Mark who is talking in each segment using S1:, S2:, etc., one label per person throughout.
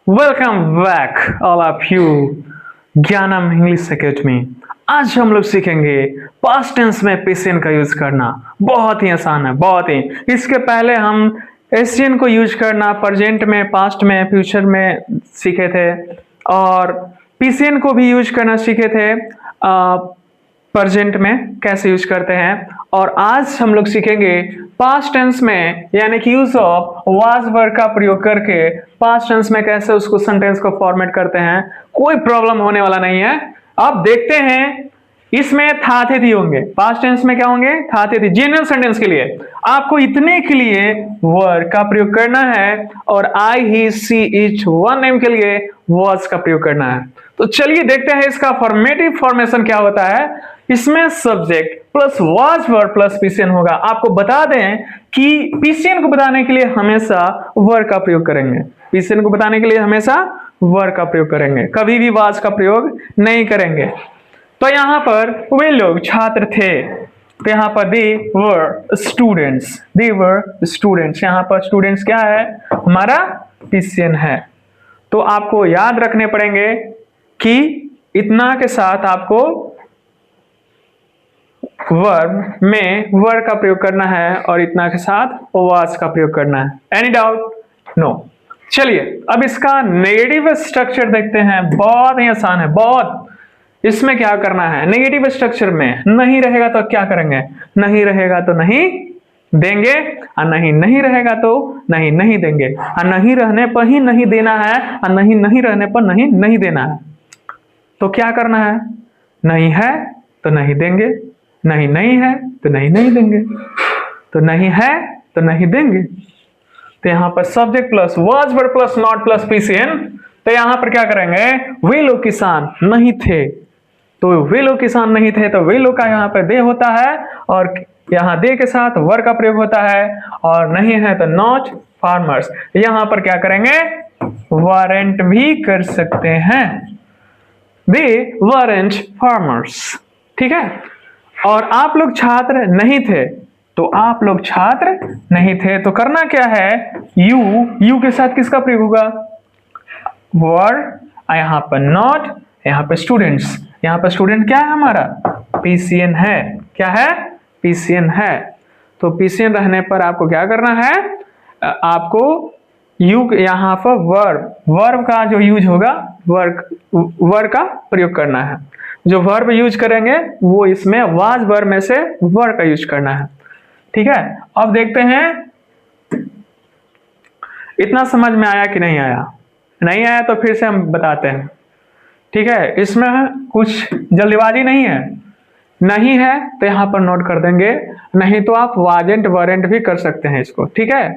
S1: Welcome back all of you ज्ञानम English academy. आज हम लोग सीखेंगे पास्ट टेंस में पेशेंट का यूज करना। बहुत ही आसान है, बहुत ही। इसके पहले हम एशियन को यूज करना प्रेजेंट में, पास्ट में, फ्यूचर में सीखे थे, और पीसीएन को भी यूज करना सीखे थे प्रेजेंट में कैसे यूज करते हैं। और आज हम लोग सीखेंगे पास्ट टेंस में, यानी कि यूज ऑफ वाज वर्ब का प्रयोग करके पास्ट टेंस में कैसे उसको सेंटेंस को फॉर्मेट करते हैं। कोई प्रॉब्लम होने वाला नहीं है। अब देखते हैं, इसमें था थे थी होंगे, पास्ट टेंस में क्या होंगे, था थे थी। जनरल सेंटेंस के लिए आपको इतने के लिए वर्ब का प्रयोग करना है, और आई ही सी इच वन नेम के लिए वाज का प्रयोग करना है। तो चलिए देखते हैं इसका फॉर्मेटिव फॉर्मेशन क्या होता है। इसमें subject plus was verb plus PCN होगा। आपको बता दें कि पीसीएन को बताने के लिए हमेशा वर्ब का प्रयोग करेंगे। पीसीएन को बताने के लिए हमेशा वर्ब का प्रयोग करेंगे, कभी भी वाज का प्रयोग नहीं करेंगे। तो यहाँ पर वे लोग छात्र थे, तो यहाँ पर दे वर स्टूडेंट्स, दे वर स्टूडेंट्स। यहाँ पर स्टूडेंट्स क्या है, हमारा पीसीएन है। तो आपको याद रखने पड़ेंगे कि इतना के साथ आपको वर्ब में वर्ब का प्रयोग करना है, और इतना के साथ वाज का प्रयोग करना है। Any doubt? नो। चलिए अब इसका नेगेटिव स्ट्रक्चर देखते हैं। बहुत ही आसान है, बहुत। इसमें क्या करना है, नेगेटिव स्ट्रक्चर में नहीं रहेगा तो क्या करेंगे, नहीं रहेगा तो नहीं देंगे, और नहीं रहेगा तो नहीं देंगे, और नहीं रहने पर ही नहीं देना है, और नहीं रहने पर नहीं देना है। तो क्या करना है, नहीं है तो नहीं देंगे, नहीं है तो नहीं देंगे, तो नहीं है तो नहीं देंगे। तो यहाँ पर subject plus was verb plus not plus PCN. तो यहाँ पर क्या करेंगे, वे लोग किसान नहीं थे, तो वे लोग किसान नहीं थे, तो वे लोग का यहाँ पर दे होता है, और यहाँ दे के साथ वर्ब का प्रयोग होता है, और नहीं है तो नॉट फार्मर्स। यहाँ पर क्या करेंगे, वारंट भी कर सकते हैं, दे वारंट फार्मर्स। ठीक है। और आप लोग छात्र नहीं थे, तो आप लोग छात्र नहीं थे, तो करना क्या है, यू के साथ किसका प्रयोग होगा, वर्ब, यहाँ पर नॉट, यहाँ पर स्टूडेंट्स। यहाँ पर स्टूडेंट क्या है, हमारा पीसीएन है। क्या है, पीसीएन है। तो पीसीएन रहने पर आपको क्या करना है, आपको यू यहाँ पर वर्ब का जो यूज होगा, वर्ब का प्रयोग करना है। जो वर्ब यूज करेंगे वो इसमें वाज वर्ब में से वर्ब का यूज करना है। ठीक है। अब देखते हैं, इतना समझ में आया कि नहीं आया? नहीं आया तो फिर से हम बताते हैं। ठीक है। इसमें कुछ जल्दबाजी नहीं है। नहीं है तो यहाँ पर नोट कर देंगे, नहीं तो आप वाजेंट वरेंट भी कर सकते हैं इसको। ठीक है।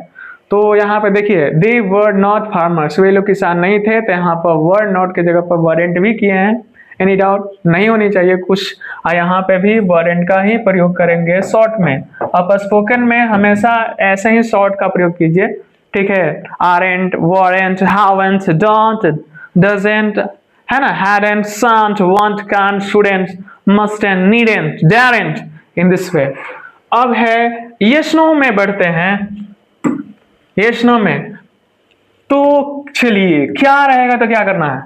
S1: तो यहाँ पे देखिए, दे वर नॉट फार्मर्स, वे लोग किसान नहीं थे, तो यहाँ पर वर नॉट के जगह पर वरेंट भी किए हैं। एनी डाउट नहीं होनी चाहिए कुछ। यहाँ पे भी वरेंट का ही प्रयोग करेंगे शॉर्ट में। अब स्पोकन में हमेशा ऐसे ही शॉर्ट का प्रयोग कीजिए। ठीक है। Aren't, weren't, haven't, don't, doesn't, है ना, hadn't, shan't, won't, can't, shouldn't, must and needn't, daren't, in this way. अब है यस नो में बढ़ते हैं। यस नो में तो चलिए, क्या रहेगा तो क्या करना है,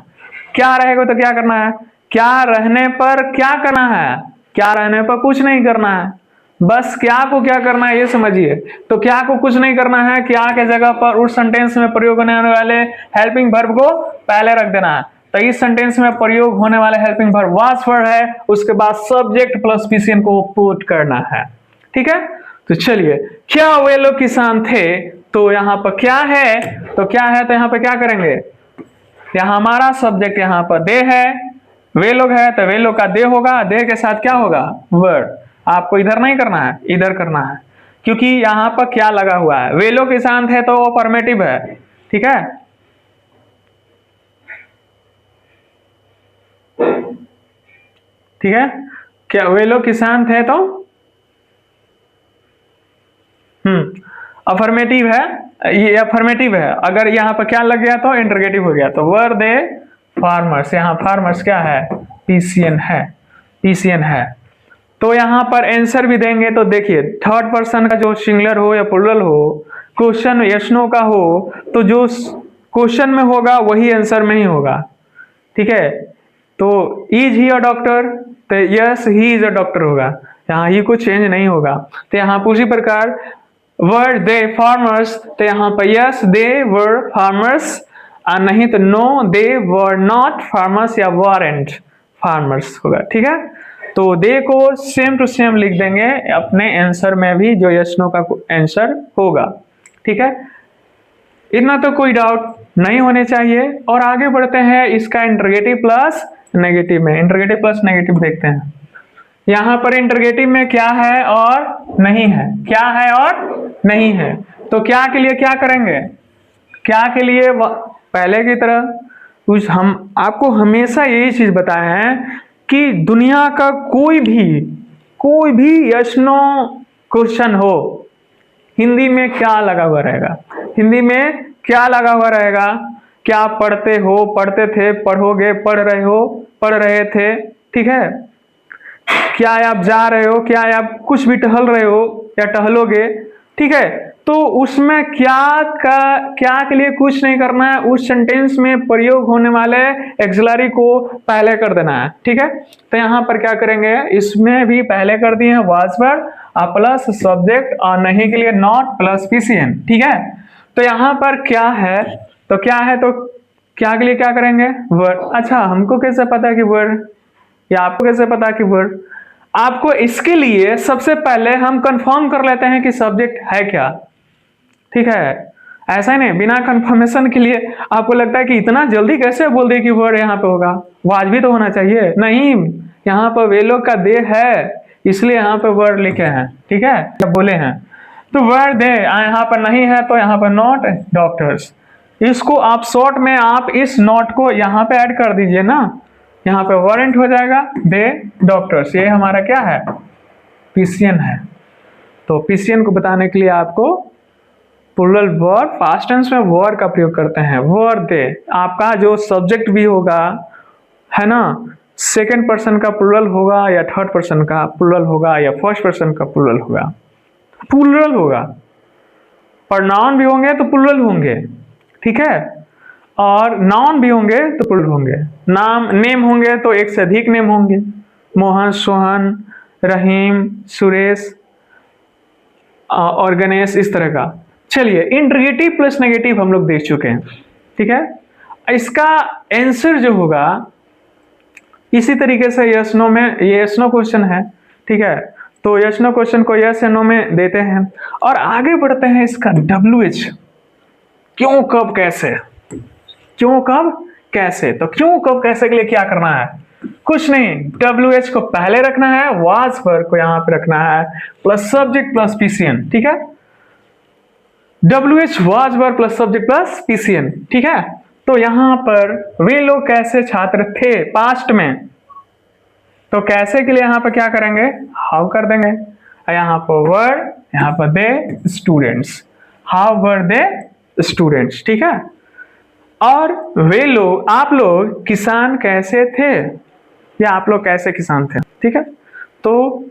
S1: क्या रहेगा तो क्या करना है, क्या रहने पर क्या करना है, क्या रहने पर कुछ नहीं करना है। बस क्या को क्या करना है ये समझिए। तो क्या को कुछ नहीं करना है, क्या के जगह पर उस सेंटेंस में प्रयोग होने वाले हेल्पिंग वर्ब को पहले रख देना है। तो इस सेंटेंस में प्रयोग होने वाले हेल्पिंग वर्ब वाज वर्ब है, उसके बाद सब्जेक्ट प्लस पीसीएन को पुट करना है। ठीक है। तो चलिए, क्या वे लोग किसान थे, तो यहाँ पर क्या है, तो क्या है, तो यहाँ पर क्या करेंगे, यहाँ हमारा सब्जेक्ट यहाँ पर दे है, वे लोग है तो वे लोग का दे होगा, दे के साथ क्या होगा, वर्ड। आपको इधर नहीं करना है, इधर करना है, क्योंकि यहाँ पर क्या लगा हुआ है, वे लोग किसान थे तो वो अफर्मेटिव है। ठीक है। ठीक है। क्या वे लोग किसान थे तो अफर्मेटिव है, ये अफर्मेटिव है। अगर यहाँ पर क्या लग गया तो इंटरगेटिव हो गया। तो वर दे फार्मर्स, यहाँ फार्मर्स क्या है, पीसीएन है, पीसीएन है। तो यहाँ पर आंसर भी देंगे तो देखिए, थर्ड पर्सन का जो सिंगुलर हो या प्लुरल हो, क्वेश्चन यस नो का हो, तो जो क्वेश्चन में होगा वही आंसर में ही होगा, ठीक है। तो इज ही अ डॉक्टर, तो yes he is a doctor होगा, यहाँ ही कुछ चेंज नहीं होगा। तो यहाँ पर उसी प्रकार वर दे फार्मर्स, तो यहाँ पर यस दे वर फार्मर्स, नहीं तो no they were not farmers या वॉरेंट फार्मर्स होगा, ठीक है। तो दे को सेम टू सेम लिख देंगे अपने आंसर में भी, जो यस नो का आंसर होगा, ठीक है। इतना तो कोई डाउट नहीं होने चाहिए। और आगे बढ़ते हैं इसका इंटरगेटिव प्लस नेगेटिव में। इंटरगेटिव प्लस नेगेटिव देखते हैं। यहाँ पर इंटरगेटिव में क्या है और नहीं है, क्या है और नहीं है। तो क्या के लिए क्या करेंगे, क्या के लिए पहले की तरह हम आपको हमेशा यही चीज बताए हैं कि दुनिया का कोई भी यस नो क्वेश्चन हो, हिंदी में क्या लगा हुआ रहेगा, हिंदी में क्या लगा हुआ रहेगा। क्या आप पढ़ते हो, पढ़ते थे, पढ़ोगे, पढ़ रहे हो, पढ़ रहे थे, ठीक है। क्या आप जा रहे हो, क्या आप कुछ भी टहल रहे हो या टहलोगे, ठीक है। तो उसमें क्या के लिए कुछ नहीं करना है, उस सेंटेंस में प्रयोग होने वाले एक्सिलरी को पहले कर देना है, ठीक है। तो यहाँ पर क्या करेंगे, इसमें भी पहले कर दिए हैं वाज वर्ब प्लस सब्जेक्ट, और नहीं के लिए नॉट प्लस पीसीएन, ठीक है। तो यहाँ पर क्या है, तो क्या है, तो क्या के लिए क्या करेंगे, वर्ड। अच्छा, हमको कैसे पता है कि वर्ड, या आपको कैसे पता कि वर्ड। आपको इसके लिए सबसे पहले हम कंफर्म कर लेते हैं कि सब्जेक्ट है क्या, ठीक है। ऐसा ही नहीं बिना कंफर्मेशन के लिए आपको लगता है कि इतना जल्दी कैसे बोल दिए कि वर्ड यहाँ पे होगा, वाज भी तो होना चाहिए। नहीं, यहाँ पर वे लोग का दे है, इसलिए यहाँ पे वर्ड लिखे हैं, ठीक है, जब बोले हैं। तो वर्ड दे यहाँ पर नहीं है, तो यहाँ पर नॉट डॉक्टर्स। इसको आप शॉर्ट में आप इस नॉट को यहाँ पे ऐड कर दीजिए ना, यहाँ पे वारंट हो जाएगा दे डॉक्टर्स। ये हमारा क्या है, पीसीएन है। तो पीसीएन को बताने के लिए आपको प्लूरल वर्ब पास्ट टेंस में वर्ड का प्रयोग करते हैं। वर्ड दे, आपका जो सब्जेक्ट भी होगा, है ना, सेकंड पर्सन का प्लूरल होगा या थर्ड पर्सन का प्लूरल होगा या फर्स्ट पर्सन का प्लूरल होगा, प्लूरल होगा। प्रोनाउन भी होंगे तो प्लूरल होंगे, ठीक है, और नाउन भी होंगे तो प्लूरल होंगे। नेम होंगे तो एक से अधिक नेम होंगे, मोहन, सोहन, रहीम, सुरेश और गणेश, इस तरह का। चलिए, इंटरगेटिव प्लस नेगेटिव हम लोग देख चुके हैं, ठीक है। इसका आंसर जो होगा इसी तरीके से यस नो में, ये यस नो क्वेश्चन है, ठीक है। तो यस नो क्वेश्चन को यस या नो में देते हैं और आगे बढ़ते हैं। इसका WH, क्यों, कब, कैसे, क्यों, कब, कैसे। तो क्यों, कब, कैसे के लिए क्या करना है, कुछ नहीं, WH को पहले रखना है, वाज वर्ब को यहां पे रखना है, प्लस सब्जेक्ट प्लस पीसीएन, ठीक है। WH was verb plus subject plus PCN, ठीक है। तो यहां पर वे लोग कैसे छात्र थे पास्ट में, तो कैसे के लिए यहां पर क्या करेंगे, हाउ कर देंगे। यहां पर वर, यहां पर they students, how were they students, ठीक है। और वे लोग, आप लोग किसान कैसे थे, या आप लोग कैसे किसान थे, ठीक है। तो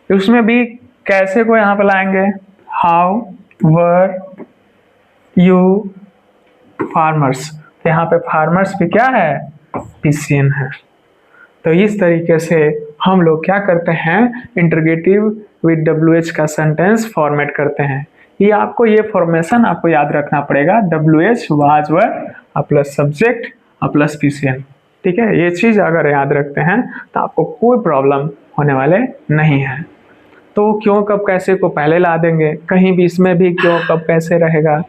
S1: उसमें भी कैसे को यहां पर लाएंगे, हाउ वर यू फार्मर्स। यहाँ पे फार्मर्स भी क्या है, पीसीएन है। तो इस तरीके से हम लोग क्या करते हैं, इंटरगेटिव विद WH का सेंटेंस फॉर्मेट करते हैं। ये आपको, ये फॉर्मेशन आपको याद रखना पड़ेगा, WH was verb plus subject plus PCN, ठीक है। ये चीज अगर याद रखते हैं तो आपको कोई प्रॉब्लम होने वाले नहीं है। तो क्यों, कब, कैसे को पहले ला देंगे, कहीं भी इसमें भी क्यों, कब, कैसे रहेगा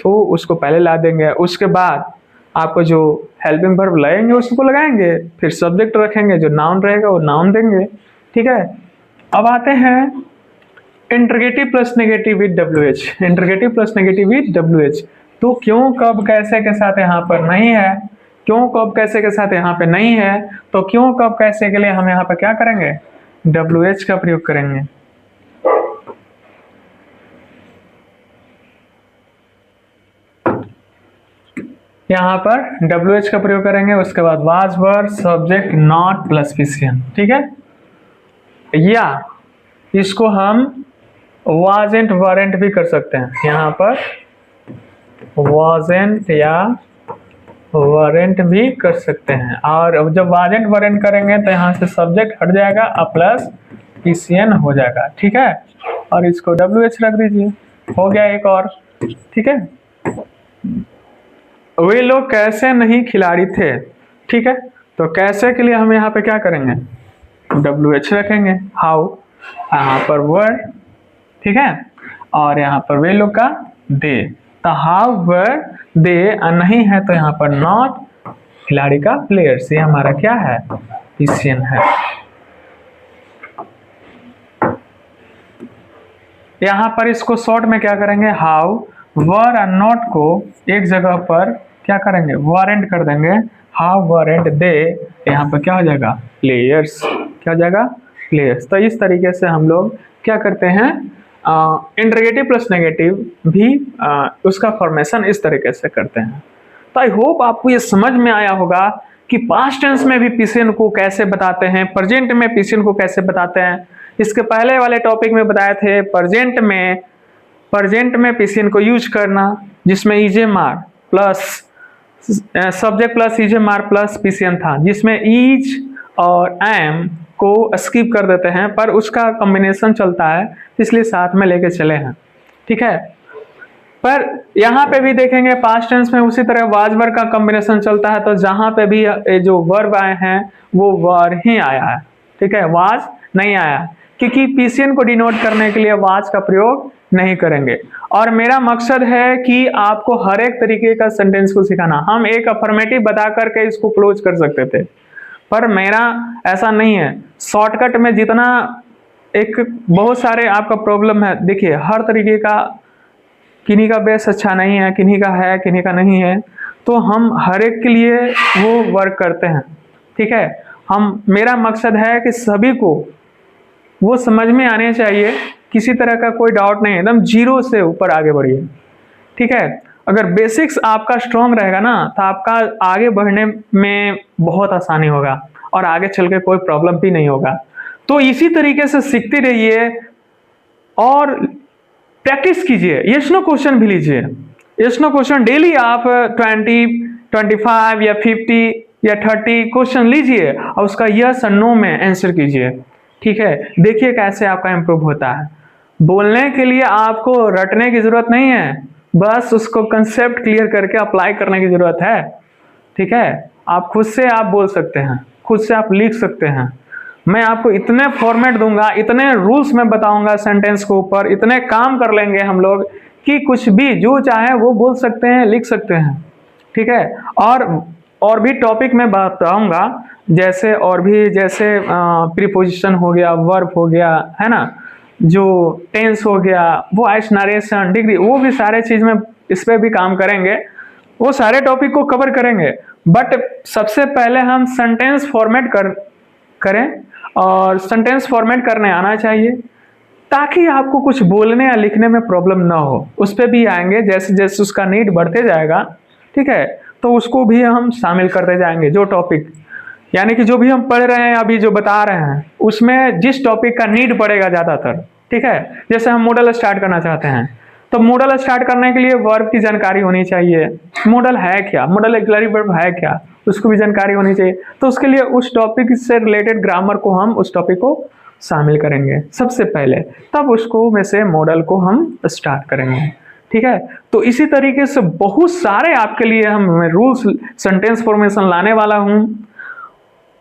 S1: तो उसको पहले ला देंगे। उसके बाद आपको जो हेल्पिंग वर्ब लगेंगे उसको लगाएंगे, फिर सब्जेक्ट रखेंगे, जो नाउन रहेगा वो नाउन देंगे, ठीक है। अब आते हैं interrogative plus negative with WH। Interrogative plus negative with WH। तो क्यों, कब, कैसे के साथ यहाँ पर नहीं है, क्यों, कब, कैसे के साथ यहाँ पे नहीं है, तो क्यों, कब, कैसे के लिए हम यहाँ पर क्या करेंगे, WH का प्रयोग करेंगे। यहाँ पर WH का प्रयोग करेंगे, उसके बाद was verb subject not plus PCN, ठीक है। या इसको हम वाजेंट वारंट भी कर सकते हैं। यहाँ पर wasn't या weren't भी कर सकते हैं। और अब जब wasn't weren't करेंगे तो यहाँ से सब्जेक्ट हट जाएगा और प्लस PCN हो जाएगा, ठीक है। और इसको WH रख दीजिए, हो गया एक और, ठीक है। वे लोग कैसे नहीं खिलाड़ी थे, ठीक है। तो कैसे के लिए हम यहाँ पे क्या करेंगे, WH रखेंगे। हाउ यहाँ पर वर, ठीक है, और यहाँ पर वे लोग का दे, तो हाउ वर दे नहीं है तो यहाँ पर नॉट खिलाड़ी का प्लेयर्स, ये हमारा क्या है, PCN है। यहाँ पर इसको शॉर्ट में क्या करेंगे, हाउ वर और नॉट को एक जगह पर क्या करेंगे, वॉरेंट कर देंगे। हाउ वॉरेंट दे, यहाँ पर क्या हो जाएगा, प्लेयर्स, क्या हो जाएगा, प्लेयर्स। तो इस तरीके से हम लोग क्या करते हैं, इंटरोगेटिव प्लस नेगेटिव भी उसका फॉर्मेशन इस तरीके से करते हैं। तो आई होप आपको ये समझ में आया होगा कि पास्ट टेंस में भी PCN को कैसे बताते हैं, प्रेजेंट में PCN को कैसे बताते हैं। इसके पहले वाले टॉपिक में बताए थे प्रेजेंट में PCN को यूज करना, जिसमें ईजे मार प्लस सब्जेक्ट प्लस ईजे मार प्लस PCN था, जिसमें ईज और एम को स्किप कर देते हैं पर उसका कॉम्बिनेशन चलता है, इसलिए साथ में लेके चले हैं, ठीक है। पर यहाँ पे भी देखेंगे पास्ट टेंस में उसी तरह वाज वर्ब का कॉम्बिनेशन चलता है, तो जहाँ पे भी जो वर्ब आए हैं वो वर ही आया है, ठीक है, वाज नहीं आया, क्योंकि PCN को डिनोट करने के लिए वाज का प्रयोग नहीं करेंगे। और मेरा मकसद है कि आपको हर एक तरीके का सेंटेंस को सिखाना। हम एक अफर्मेटिव बता करके इसको क्लोज कर सकते थे, पर मेरा ऐसा नहीं है। शॉर्टकट में जितना एक बहुत सारे आपका प्रॉब्लम है, देखिए हर तरीके का, किन्हीं का बेस अच्छा नहीं है, किन्हीं का है, किन्हीं का नहीं है, तो हम हर एक के लिए वो वर्क करते हैं, ठीक है। मेरा मकसद है कि सभी को वो समझ में आने चाहिए, किसी तरह का कोई डाउट नहीं है, एकदम जीरो से ऊपर आगे बढ़िए, ठीक है। अगर बेसिक्स आपका स्ट्रॉन्ग रहेगा ना तो आपका आगे बढ़ने में बहुत आसानी होगा और आगे चल के कोई प्रॉब्लम भी नहीं होगा। तो इसी तरीके से सीखते रहिए और प्रैक्टिस कीजिए। यस नो क्वेश्चन भी लीजिए, यस नो क्वेश्चन डेली आप 20, 25 या 50 या 30 क्वेश्चन लीजिए और उसका यस और नो में आंसर कीजिए, ठीक है। देखिए कैसे आपका इंप्रूव होता है। बोलने के लिए आपको रटने की जरूरत नहीं है, बस उसको कंसेप्ट क्लियर करके अप्लाई करने की जरूरत है, ठीक है। आप खुद से आप बोल सकते हैं, खुद से आप लिख सकते हैं। मैं आपको इतने फॉर्मेट दूंगा, इतने रूल्स में बताऊंगा सेंटेंस के ऊपर, इतने काम कर लेंगे हम लोग कि कुछ भी जो चाहे वो बोल सकते हैं, लिख सकते हैं, ठीक है। और भी टॉपिक में बताऊंगा, जैसे प्रीपोजिशन हो गया, वर्ब हो गया, है ना, जो टेंस हो गया, वॉइस नरेशन, डिग्री, वो भी सारे चीज में इस पे भी काम करेंगे, वो सारे टॉपिक को कवर करेंगे। बट सबसे पहले हम सेंटेंस फॉर्मेट करें और सेंटेंस फॉर्मेट करने आना चाहिए, ताकि आपको कुछ बोलने या लिखने में प्रॉब्लम ना हो। उस पर भी आएंगे, जैसे जैसे उसका नीड बढ़ते जाएगा, ठीक है, तो उसको भी हम शामिल करते जाएंगे। जो टॉपिक यानी कि जो भी हम पढ़ रहे हैं, अभी जो बता रहे हैं, उसमें जिस टॉपिक का नीड पड़ेगा ज़्यादातर, ठीक है। जैसे हम मॉडल स्टार्ट करना चाहते हैं, तो मॉडल स्टार्ट करने के लिए वर्ब की जानकारी होनी चाहिए। मॉडल है क्या, मॉडल ऑक्सिलरी वर्ब है क्या, उसको भी जानकारी होनी चाहिए। तो उसके लिए उस टॉपिक से रिलेटेड ग्रामर को हम उस टॉपिक को शामिल करेंगे सबसे पहले, तब उसको में से मॉडल को हम स्टार्ट करेंगे, ठीक है। तो इसी तरीके से बहुत सारे आपके लिए हम रूल्स, सेंटेंस फॉर्मेशन लाने वाला हूँ।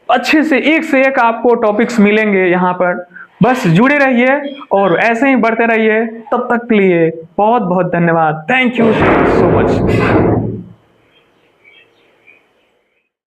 S1: अच्छे से एक आपको टॉपिक्स मिलेंगे यहाँ पर, बस जुड़े रहिए और ऐसे ही बढ़ते रहिए। तब तक के लिए बहुत बहुत धन्यवाद। Thank you so much.